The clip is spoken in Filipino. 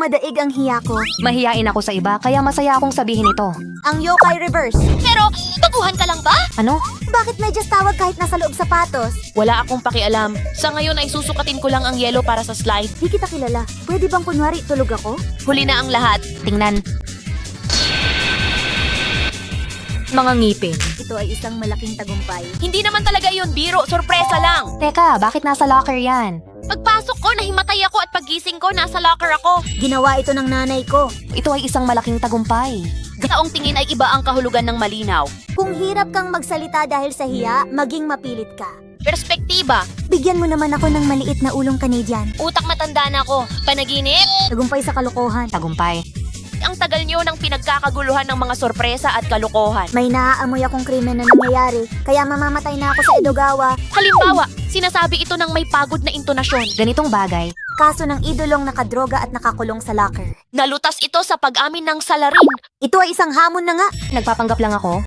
madaig ang hiya ko. Mahiyain ako sa iba, kaya masaya akong sabihin ito. Ang yokai reverse. Pero, baguhan ka lang ba? Ano? Bakit medyas tawag kahit nasa loob sapatos? Wala akong pakialam. Sa ngayon ay susukatin ko lang ang yelo para sa slide. Di kita kilala. Pwede bang kunwari tulog ako? Huli na ang lahat. Tingnan. Mga ngipin. Ito ay isang malaking tagumpay. Hindi naman talaga yun, biro. Sorpresa lang. Teka, bakit nasa locker yan? Pagpasok ko, nahimatay ako at paggising ko, nasa locker ako. Ginawa ito ng nanay ko. Ito ay isang malaking tagumpay. Taong tingin ay iba ang kahulugan ng malinaw. Kung hirap kang magsalita dahil sa hiya, maging mapilit ka. Perspektiba. Bigyan mo naman ako ng maliit na ulong Canadian. Utak matanda na ako. Panaginip. Tagumpay sa kalokohan. Tagumpay. Ang tagal nyo ng pinagkakaguluhan ng mga sorpresa at kalokohan. May naaamoy akong krimen na nangyayari, kaya mamamatay na ako sa Edogawa. Halimbawa, sinasabi ito ng may pagod na intonasyon. Ganitong bagay. Kaso ng idolong nakadroga at nakakulong sa locker. Nalutas ito sa pag-amin ng salarin. Ito ay isang hamon na nga. Nagpapanggap lang ako.